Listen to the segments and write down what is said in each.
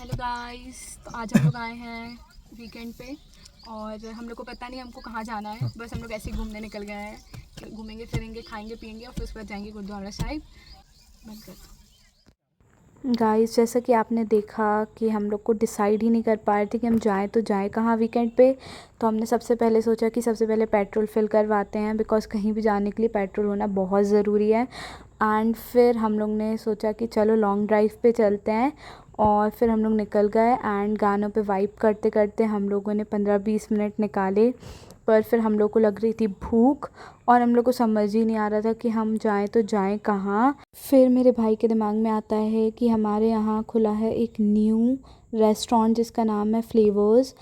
Hello guys, तो आज हम लोग आए हैं वीकेंड पे और हम लोग को पता नहीं हमको कहाँ जाना है। बस हम लोग ऐसे ही घूमने निकल गए हैं कि घूमेंगे फिरेंगे खाएंगे पिएंगे और फिर उसके बाद जाएंगे गुरुद्वारा साहिब। बंद कर दो। गाइस, जैसा कि आपने देखा कि हम लोग को डिसाइड ही नहीं कर पा रहे थे कि हम जाएं तो जाएं कहाँ वीकेंड पे। तो हमने सबसे पहले सोचा कि सबसे पहले पेट्रोल फिल करवाते हैं, बिकॉज़ कहीं भी जाने के लिए पेट्रोल होना बहुत ज़रूरी है। एंड फिर हम लोग ने सोचा कि चलो लॉन्ग ड्राइव पे चलते हैं और फिर हम लोग निकल गए एंड गानों पे वाइब करते करते हम लोगों ने 15-20 मिनट निकाले। पर फिर हम लोग को लग रही थी भूख और हम लोग को समझ ही नहीं आ रहा था कि हम जाएं तो जाएं कहाँ। फिर मेरे भाई के दिमाग में आता है कि हमारे यहाँ खुला है एक न्यू रेस्टोरेंट जिसका नाम है फ्लेवर्स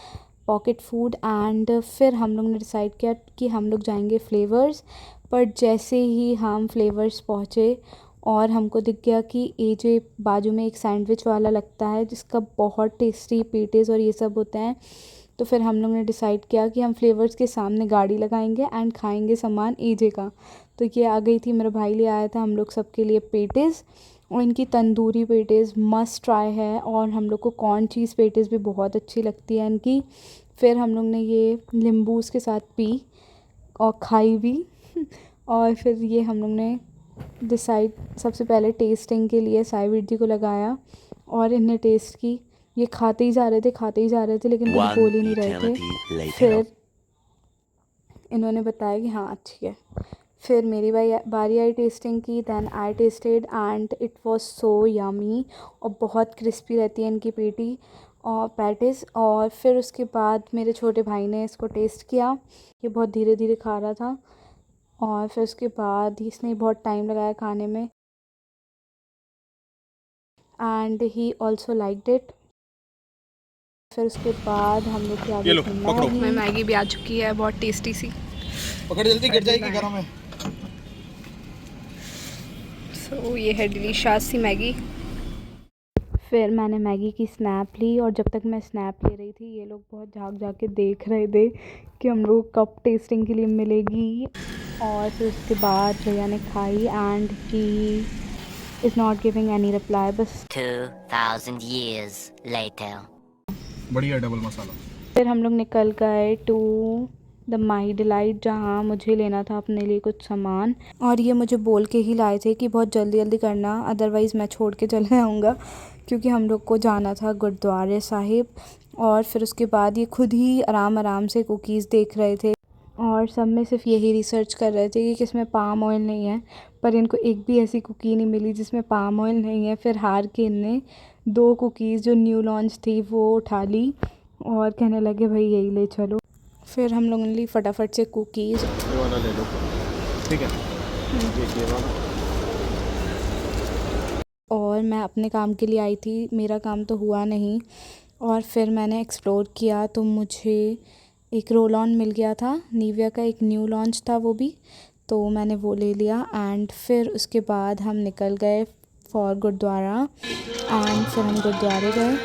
पॉकेट फूड। एंड फिर हम लोग ने डिसाइड किया कि हम लोग जाएंगे फ्लेवर्स। पर जैसे ही हम फ्लेवर्स पहुँचे और हमको दिख गया कि एजे बाजू में एक सैंडविच वाला लगता है जिसका बहुत टेस्टी पेटीज और ये सब होते हैं। तो फिर हम लोग ने डिसाइड किया कि हम फ्लेवर्स के सामने गाड़ी लगाएंगे एंड खाएंगे सामान एजे का। तो ये आ गई थी, मेरा भाई ले आया था हम लोग सबके लिए पेटीज़ और इनकी तंदूरी पेटीज़ मस्ट ट्राई है। और हम लोग को कॉर्न चीज़ पेटीज़ भी बहुत अच्छी लगती है इनकी। फिर हम लोग ने ये नींबू उसके साथ पी और खाई भी और फिर ये हम लोग ने डिसाइड सबसे पहले टेस्टिंग के लिए साई वीर जी को लगाया और इन्हें टेस्ट की। ये खाते ही जा रहे थे लेकिन कुछ बोल ही नहीं रहे थे। फिर इन्होंने बताया कि हाँ अच्छी है। फिर मेरी बारी आई टेस्टिंग की। Then I tasted and it was so yummy और बहुत क्रिस्पी रहती है इनकी पेटी और पैटिस। और फिर उसके बाद मेरे छोटे भाई ने इसको टेस्ट किया। ये बहुत धीरे धीरे खा रहा था और फिर उसके बाद इसने बहुत टाइम लगाया खाने में and he also liked it. फिर उसके बाद हम लोग की आ गई थी मैगी। मैगी भी आ चुकी है, बहुत टेस्टी सी। पकड़ जल्दी, गिर जाएगी गरम है। सो ये है डिलीशियस सी मैगी। फिर मैंने मैगी की स्नैप ली और जब तक मैं स्नैप ले रही थी ये लोग बहुत झाँक झाँक के देख रहे थे कि हम लोग कब टेस्टिंग के लिए मिलेगी। और फिर उसके बाद भैया ने खाई and he is not giving any reply. बस 2000 years later. बढ़िया डबल मसाला। फिर हम लोग निकल गए टू द माई डिलाइट जहाँ मुझे लेना था अपने लिए कुछ सामान। और ये मुझे बोल के ही लाए थे कि बहुत जल्दी जल्दी करना, अदरवाइज़ मैं छोड़ के चले जाऊँगा, क्योंकि हम लोग को जाना था गुरुद्वारे साहिब। और फिर उसके बाद ये खुद ही आराम आराम से कुकीज़ देख रहे थे और सब में सिर्फ यही रिसर्च कर रहे थे कि किसमें पाम ऑयल नहीं है। पर इनको एक भी ऐसी कुकी नहीं मिली जिसमें पाम ऑयल नहीं है। फिर हार के इनने 2 कुकीज़ जो न्यू लॉन्च थी वो उठा ली और कहने लगे भाई यही ले चलो। फिर हम लोगों ने ली फटाफट से कुकीज़। ये वाला ले लो, ठीक है। ये वाला। और मैं अपने काम के लिए आई थी, मेरा काम तो हुआ नहीं। और फिर मैंने एक्सप्लोर किया तो मुझे एक रोल ऑन मिल गया था, निविया का एक न्यू लॉन्च था वो भी, तो मैंने वो ले लिया। एंड फिर उसके बाद हम निकल गए फॉर गुरुद्वारा एंड फिर हम गुरुद्वारे गए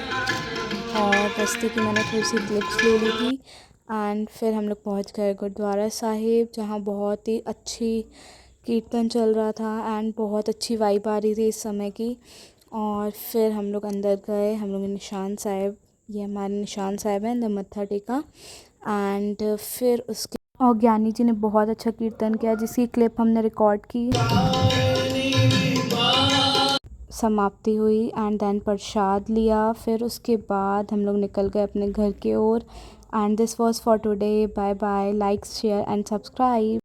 और रास्ते की मैंने थोड़ी सी क्लिप्स ले ली थी। एंड फिर हम लोग पहुंच गए गुरुद्वारा साहिब जहां बहुत ही अच्छी कीर्तन चल रहा था एंड बहुत अच्छी वाइब आ रही थी इस समय की। और फिर हम लोग अंदर गए, हम लोग निशान साहिब, ये हमारे निशान साहिब हैं, द मत्था टेका। एंड फिर उसके और ज्ञानी जी ने बहुत अच्छा कीर्तन किया जिसकी क्लिप हमने रिकॉर्ड की। समाप्ति हुई एंड देन प्रसाद लिया। फिर उसके बाद हम लोग निकल गए अपने घर की ओर। And this was for today. Bye bye, like share and subscribe.